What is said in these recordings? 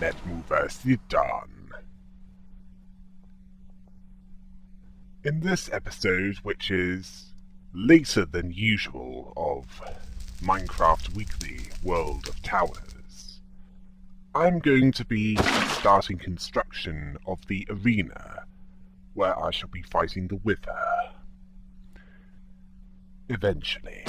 NetMoverSitan. In this episode, which is later than usual of Minecraft Weekly World of Towers, I'm going to be starting construction of the arena where I shall be fighting the Wither. Eventually.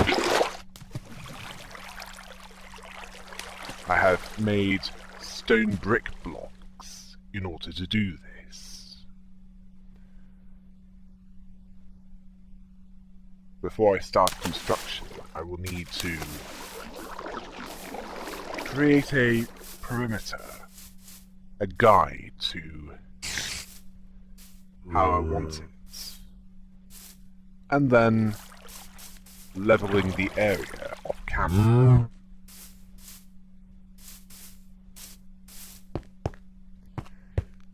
I have made stone brick blocks in order to do this. Before I start construction, I will need to create a perimeter, a guide to how I want it, and then leveling the area off camera.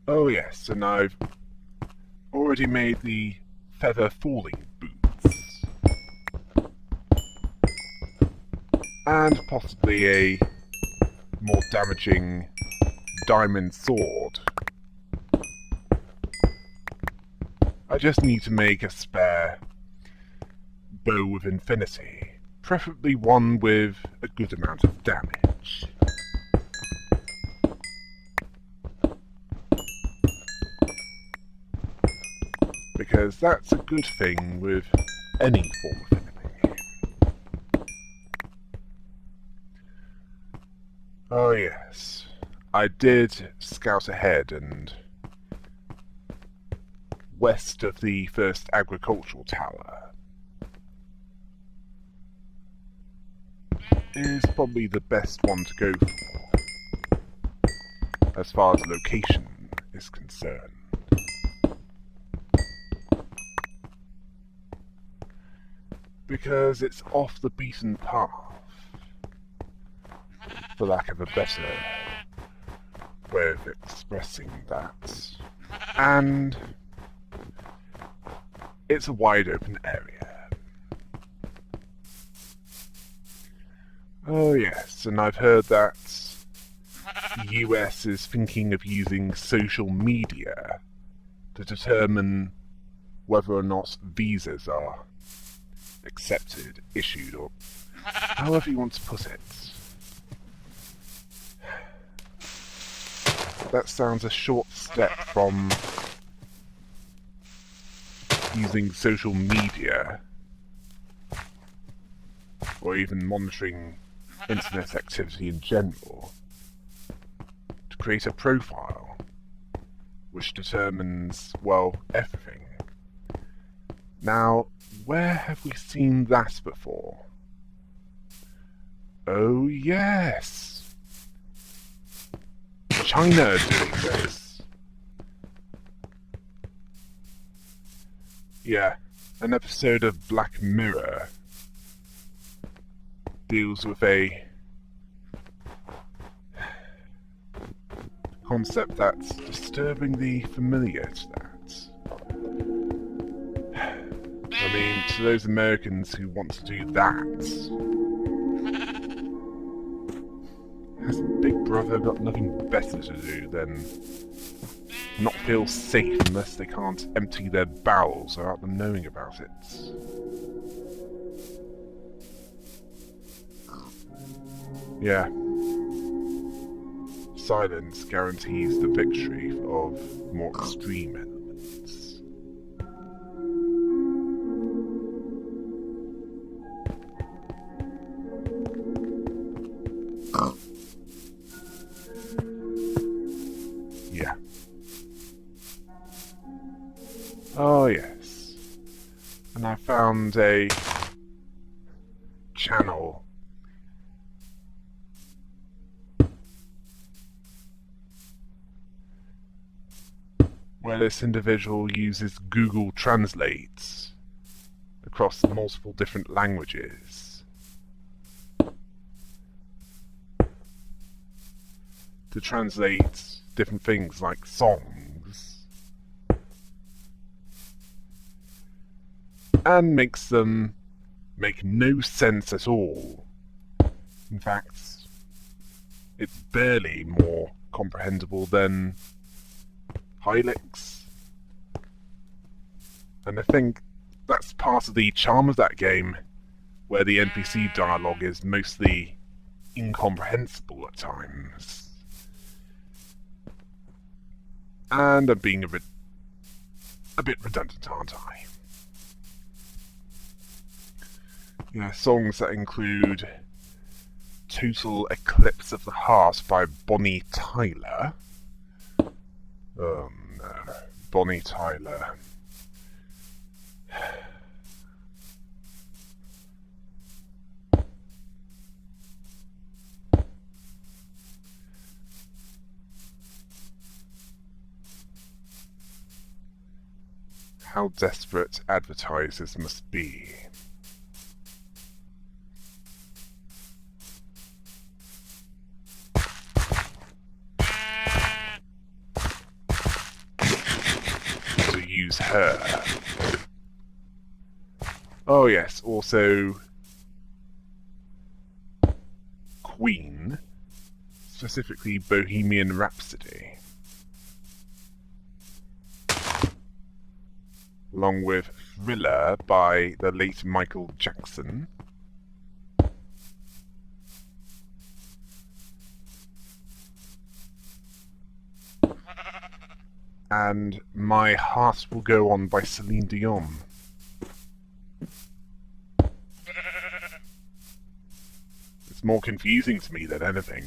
Oh yes, and I've already made the feather falling boots. And possibly a more damaging diamond sword. I just need to make a spare bow of infinity, preferably one with a good amount of damage. Because that's a good thing with any form of enemy. Oh yes, I did scout ahead, and west of the first agricultural tower is probably the best one to go for, as far as location is concerned. Because it's off the beaten path, for lack of a better way of expressing that. And it's a wide open area. Oh yes, and I've heard that the US is thinking of using social media to determine whether or not visas are accepted, issued, or however you want to put it. That sounds a short step from using social media or even monitoring internet activity in general to create a profile which determines, well, everything. Now, where have we seen that before? Oh yes! China doing this. Yeah, an episode of Black Mirror deals with a concept that's disturbingly familiar to that. I mean, to those Americans who want to do that, has Big Brother got nothing better to do than not feel safe unless they can't empty their bowels without them knowing about it? Yeah. Silence guarantees the victory of more extreme elements. Yeah. Oh yes. And I found a channel where this individual uses Google Translate across multiple different languages to translate different things like songs and makes them make no sense at all. In fact, it's barely more comprehensible than Hylix. And I think that's part of the charm of that game, where the NPC dialogue is mostly incomprehensible at times. And I'm being a bit redundant, aren't I? Yeah, songs that include Total Eclipse of the Heart by Bonnie Tyler. Oh no, Bonnie Tyler. How desperate advertisers must be. To use her. Oh yes, also Queen, specifically Bohemian Rhapsody. Along with Thriller by the late Michael Jackson. And My Heart Will Go On by Celine Dion. It's more confusing to me than anything.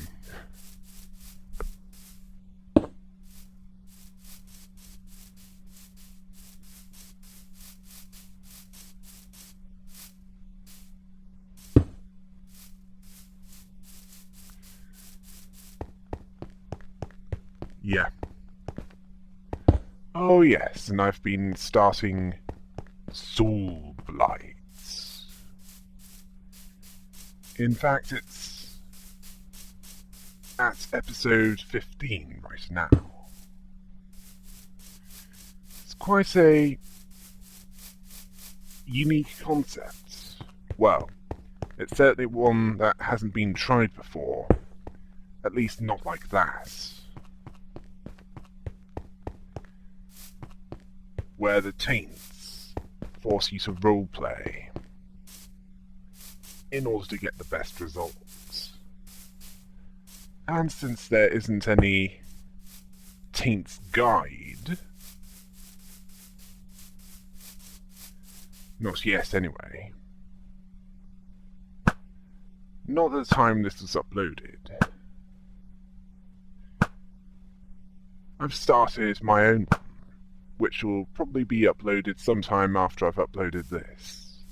Yeah. Oh yes, and I've been starting Soul Blights. In fact, it's at episode 15 right now. It's quite a unique concept. Well, it's certainly one that hasn't been tried before. At least not like that. Where the taints force you to roleplay in order to get the best results. And since there isn't any taints guide, not yet anyway, not at the time this was uploaded, I've started my own one, which will probably be uploaded sometime after I've uploaded this.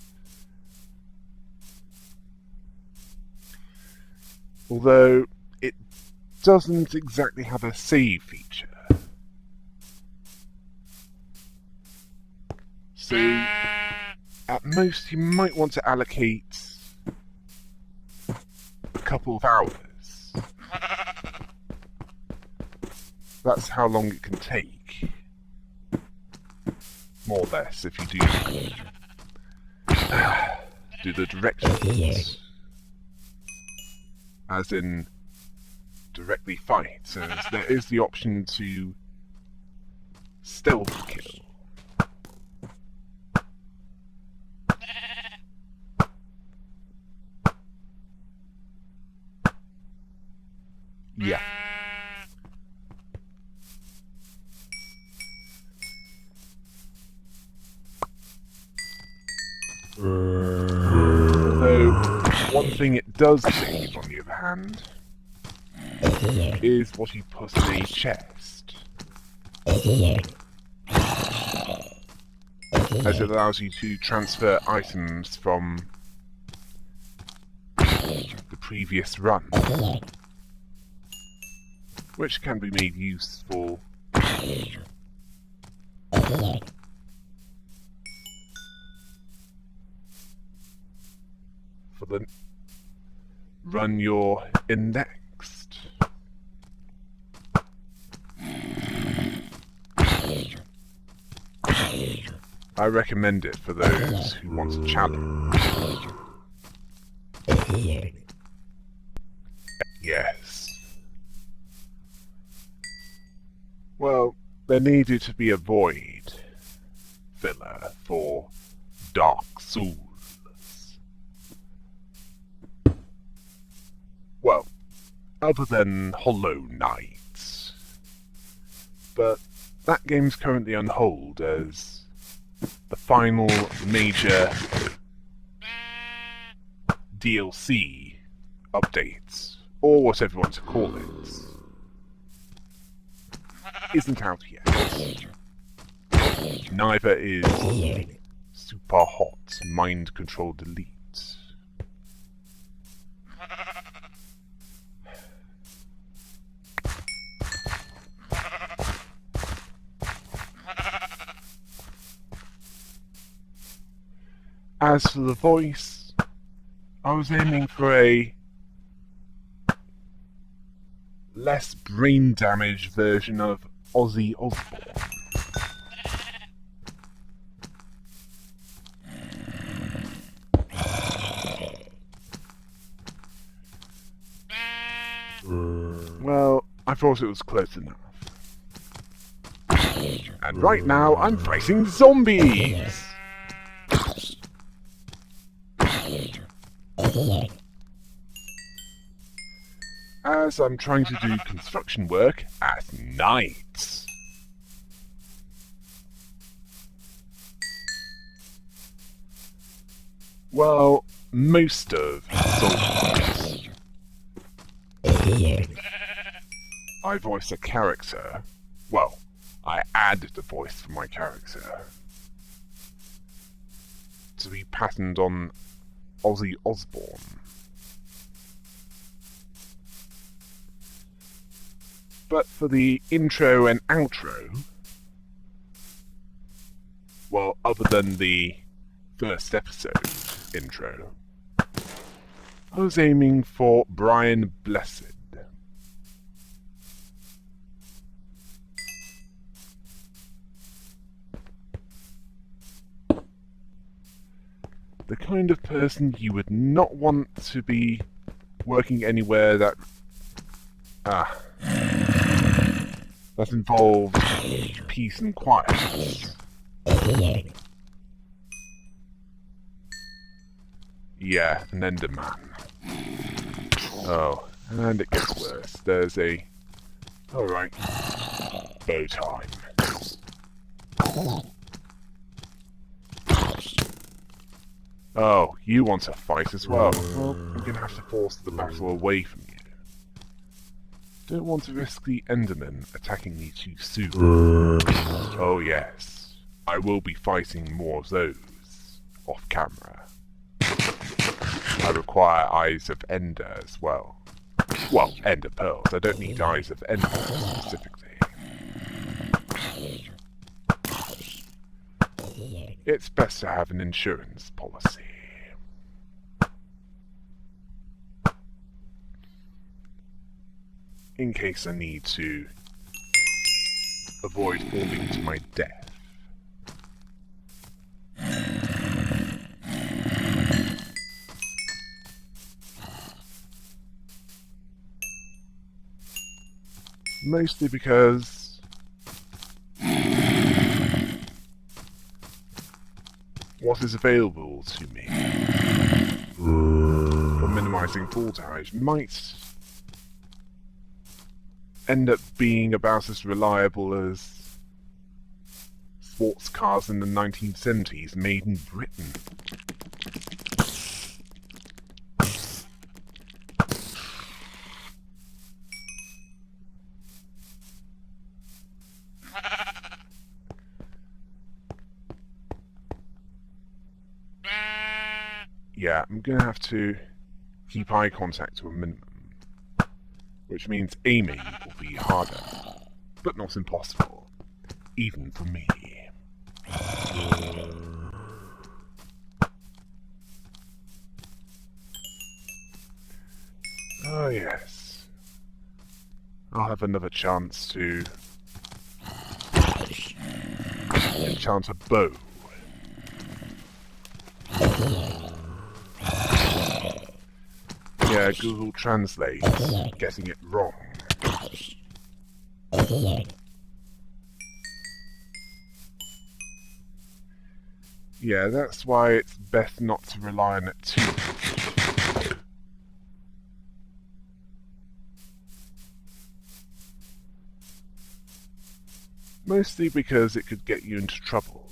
Although it doesn't exactly have a save feature. So at most you might want to allocate a couple of hours. That's how long it can take. More or less, if you do the directions. As in, directly fight. So there is the option to stealth kill. Yeah. Though, one thing it does save, on the other hand, is what you put in a chest. As it allows you to transfer items from the previous run, which can be made useful for the run you're in next. I recommend it for those who want a challenge. Yes. Well, there needed to be a void filler for Dark Souls. Well, other than Hollow Knight. But that game's currently on hold as the final major DLC updates, or whatever you want to call it, isn't out yet. Neither is Super Hot Mind Control Delete. As for the voice, I was aiming for a less brain damaged version of Ozzy Osbourne. Well, I thought it was close enough. And right now, I'm fighting zombies! As I'm trying to do construction work at night. Well, most of zombies. I voice a character. Well, I add the voice for my character to be patterned on Ozzy Osbourne. But for the intro and outro, well, other than the first episode intro, I was aiming for Brian Blessed. The kind of person you would not want to be working anywhere that involves peace and quiet. Yeah, an Enderman. Oh, and it gets worse. There's a... Alright. Bow time. Oh, you want to fight as well? Well, I'm gonna have to force the battle away from you. Don't want to risk the Enderman attacking me too soon. Oh yes, I will be fighting more of those off camera. I require Eyes of Ender as well. Well, Ender Pearls. I don't need Eyes of Ender specifically. It's best to have an insurance policy. In case I need to avoid falling to my death. Mostly because what is available to me for minimizing fall damage might end up being about as reliable as sports cars in the 1970s made in Britain. Yeah, I'm gonna have to keep eye contact to a minimum. Which means aiming will be harder, but not impossible, even for me. Oh yes. I'll have another chance to enchant a bow. Yeah, Google Translate getting it wrong. Yeah, that's why it's best not to rely on it too much. Mostly because it could get you into trouble.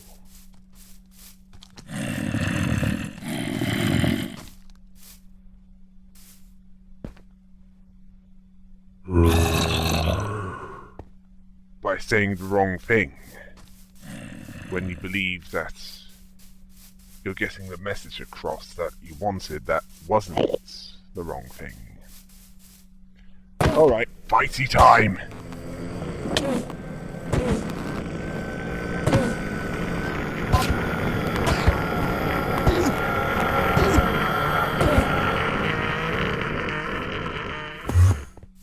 By saying the wrong thing when you believe that you're getting the message across that you wanted that wasn't the wrong thing. Alright, fighty time!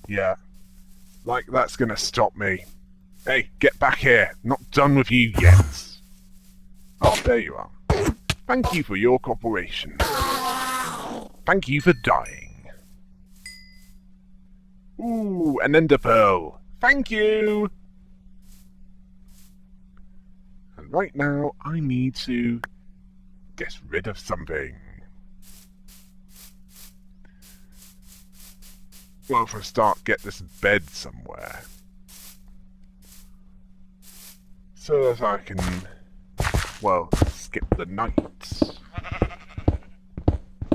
Yeah, like that's gonna stop me. Hey, get back here! Not done with you yet! Oh, there you are. Thank you for your cooperation. Thank you for dying. Ooh, an ender pearl. Thank you! And right now, I need to get rid of something. Well, for a start, get this bed somewhere. So that I can, well, skip the night.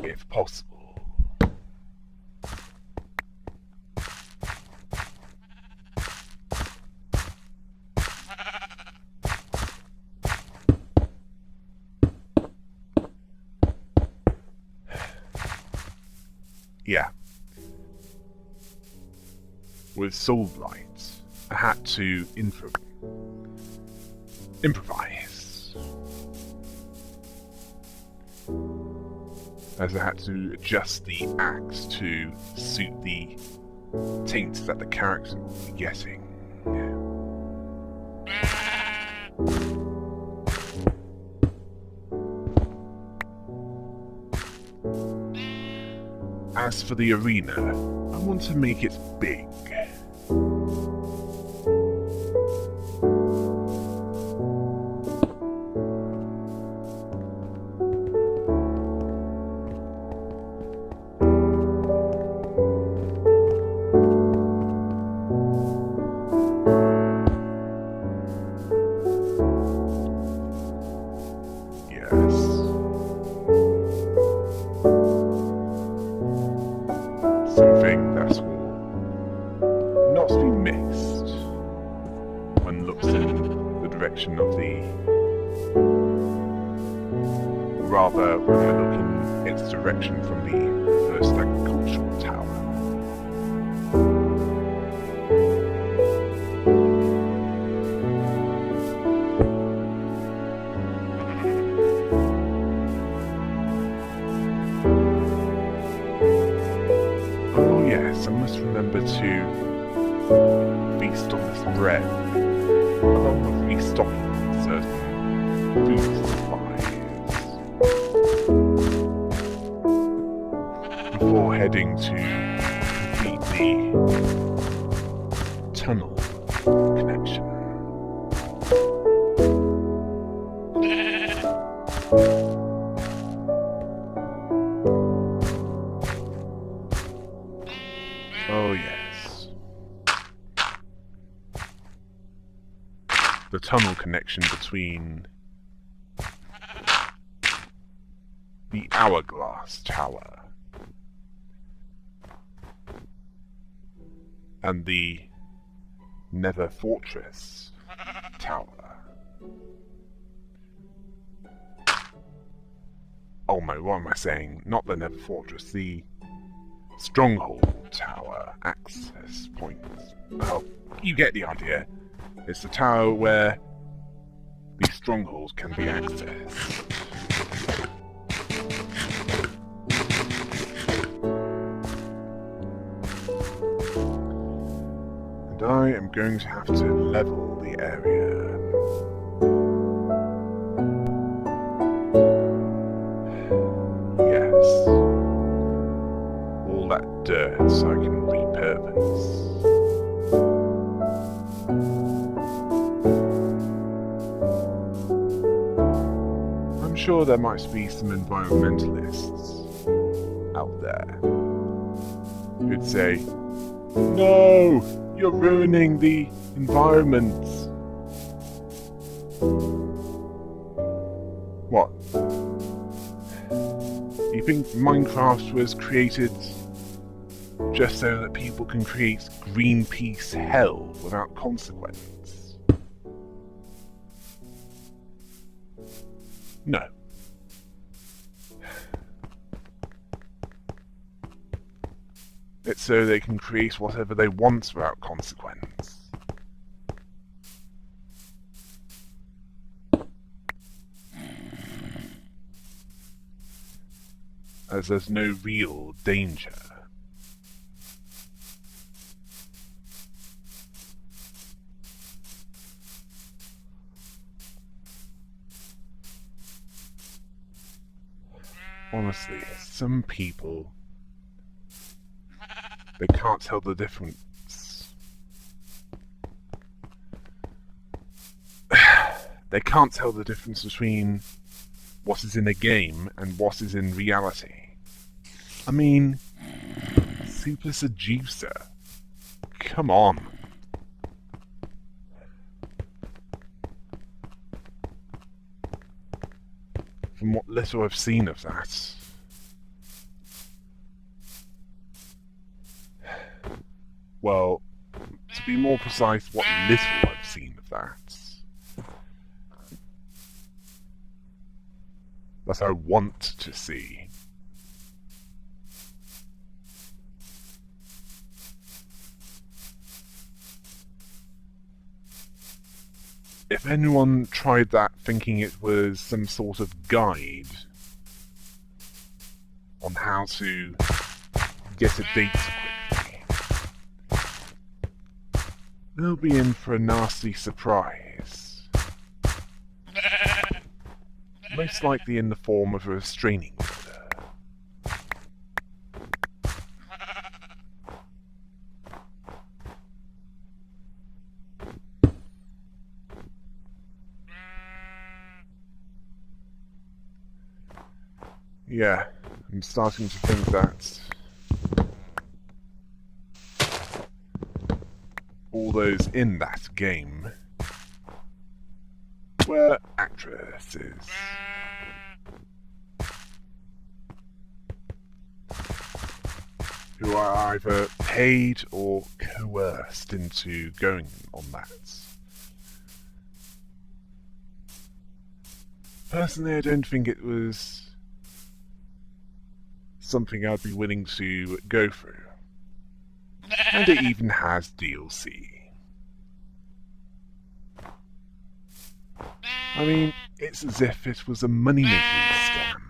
If possible. Yeah. With soul light, I had to improvise. As I had to adjust the axe to suit the taint that the character will be getting. As for the arena, I want to make it big. Something that will not be missed when looked in the direction of the... rather, when I look in its direction from the first agricultural tower. I must remember to feast on this bread, along with restocking certain food supplies, before heading to complete the tunnel connection. Oh yes. The tunnel connection between the Hourglass Tower and the Nether Fortress Tower. Oh my, what am I saying? Not the Nether Fortress, the Stronghold Tower access points. Oh, you get the idea. It's the tower where these strongholds can be accessed. And I am going to have to level the area. Dirt so I can repurpose. sure there might be some environmentalists out there who'd say, "No, you're ruining the environment." What? You think Minecraft was created just so that people can create Greenpeace hell without consequence? No. It's so they can create whatever they want without consequence. As there's no real danger. Honestly, some people, they can't tell the difference. They can't tell the difference between what is in a game and what is in reality. I mean, Super Seducer. Come on. From what little I've seen of that, well, to be more precise, what little I've seen of that I want to see. If anyone tried that thinking it was some sort of guide on how to get a date quickly, they'll be in for a nasty surprise. Most likely in the form of a restraining order. Yeah, I'm starting to think that all those in that game were actresses. Who are either paid or coerced into going on that. Personally, I don't think it was something I'd be willing to go through. And it even has DLC. I mean, it's as if it was a money-making scam.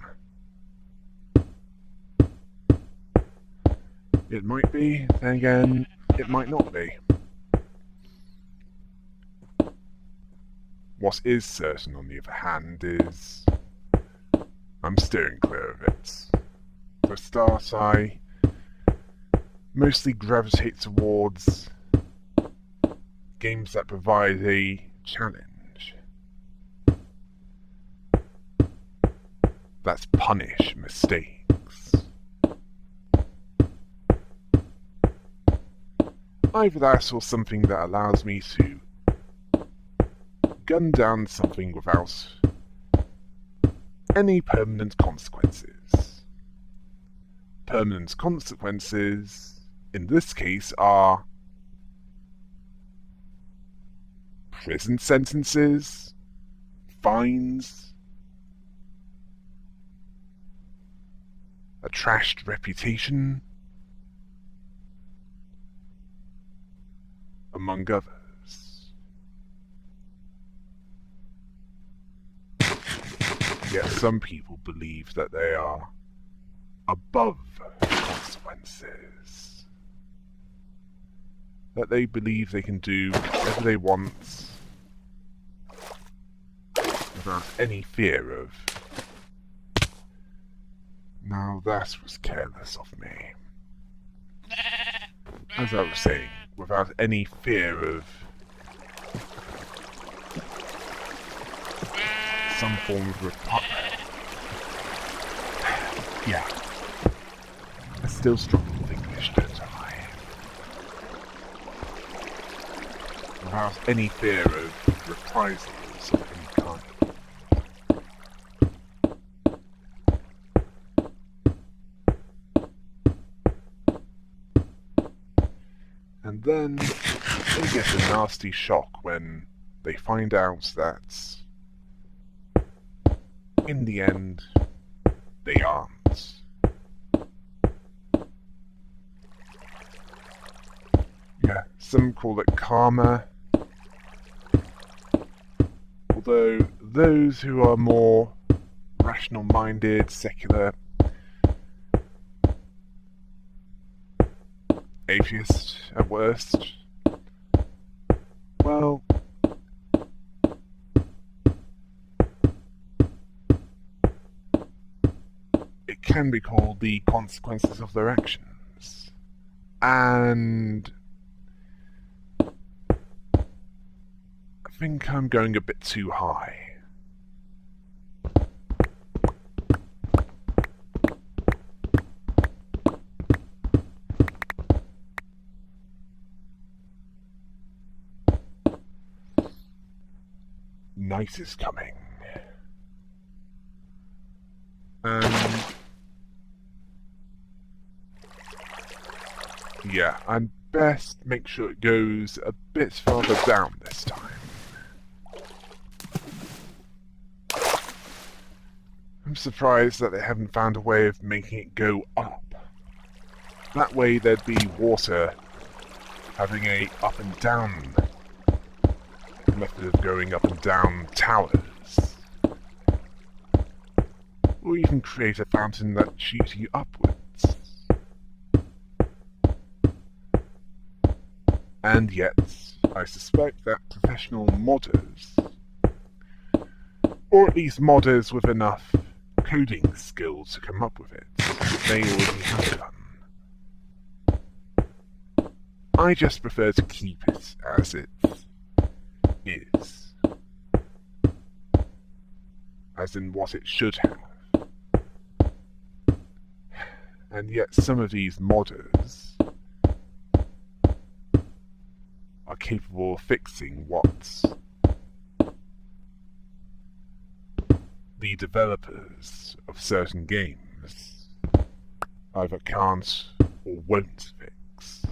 It might be, then again, it might not be. What is certain, on the other hand, is I'm steering clear of it. For a start, I mostly gravitate towards games that provide a challenge, that punish mistakes. Either that or something that allows me to gun down something without any permanent consequences. Permanent consequences, in this case, are prison sentences, fines, a trashed reputation, among others. Yet some people believe that they are above consequences. That they believe they can do whatever they want without any fear of... Now that was careless of me. As I was saying, without any fear of some form of Yeah. I still struggle with English, don't I? Without any fear of reprisals of any kind. And then they get a nasty shock when they find out that, in the end, they aren't. Yeah, some call it karma. Although those who are more rational-minded, secular, atheist at worst, well, it can be called the consequences of their actions. And I think I'm going a bit too high. Night is coming. And yeah, I'd best make sure it goes a bit farther down this time. I'm surprised that they haven't found a way of making it go up. That way there'd be water having a up and down method of going up and down towers. Or even create a fountain that shoots you upwards. And yet, I suspect that professional modders, or at least modders with enough coding skills to come up with it, they already have done. I just prefer to keep it as it is. As in what it should have. And yet some of these modders are capable of fixing what the developers of certain games either can't or won't fix.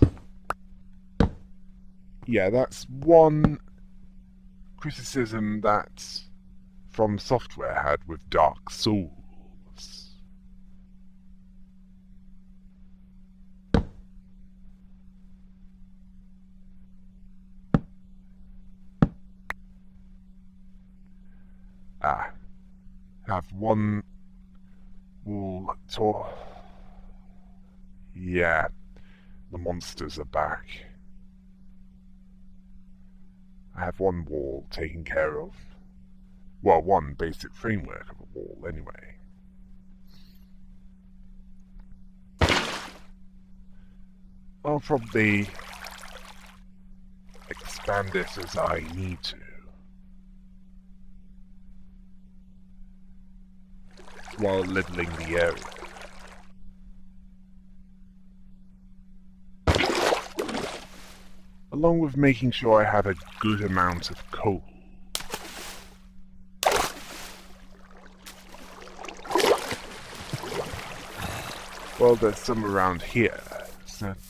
Yeah, that's one criticism that From Software had with Dark Souls. Have one wall tour. Yeah, the monsters are back. I have one wall taken care of. Well, one basic framework of a wall, anyway. I'll probably expand it as I need to. While leveling the area. Along with making sure I have a good amount of coal. Well, there's some around here, certainly.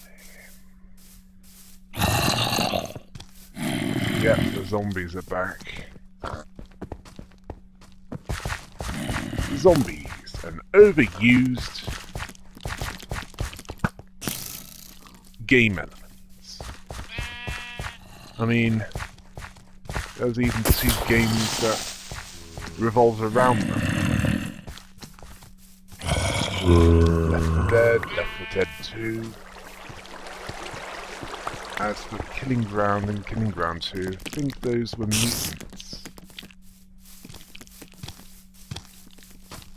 Yep, the zombies are back. Zombies, an overused game element. I mean, there's even 2 games that revolve around them. Left 4 Dead, Left 4 Dead 2. As for Killing Ground and Killing Ground 2, I think those were mutants.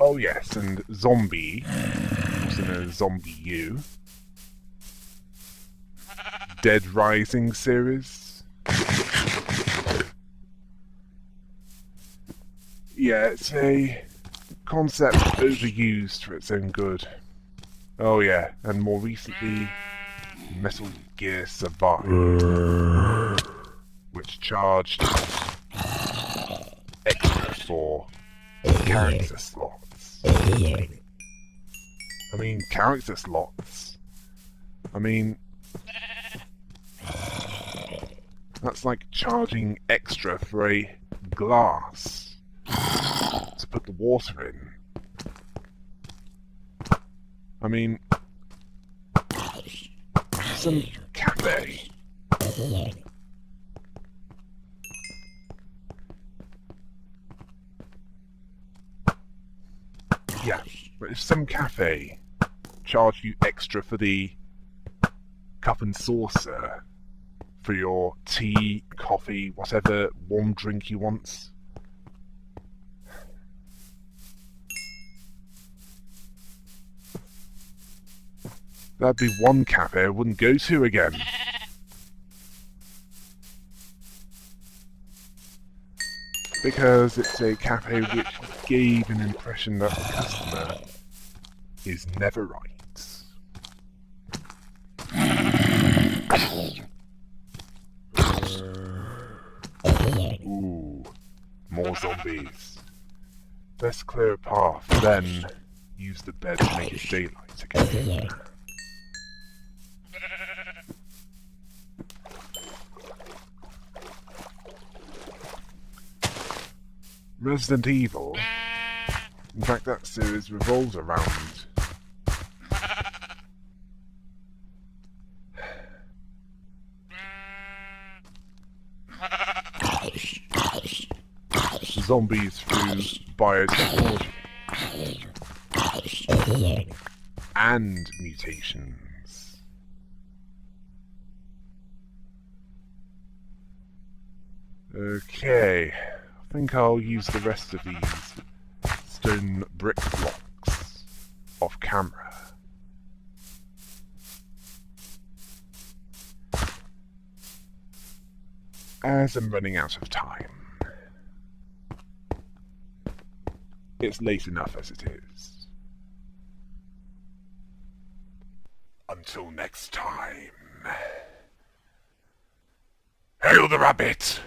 Oh yes, and Zombie, also known as Zombie U. Dead Rising series. Yeah, it's a concept overused for its own good. Oh yeah, and more recently, Metal Gear Survive, which charged extra for character slots. I mean, character slots. I mean, that's like charging extra for a glass to put the water in. I mean, some cafe. Yeah, but if some cafe charged you extra for the cup and saucer for your tea, coffee, whatever warm drink you want, that'd be one cafe I wouldn't go to again. Because it's a cafe which gave an impression that the customer is never right. Ooh, more zombies. Best clear a path, then use the bed to make it daylight again. Resident Evil, in fact that series revolves around zombies through biotechnology and mutations. Okay, I think I'll use the rest of these stone brick blocks off camera. As I'm running out of time. It's late enough as it is. Until next time. Hail the rabbit!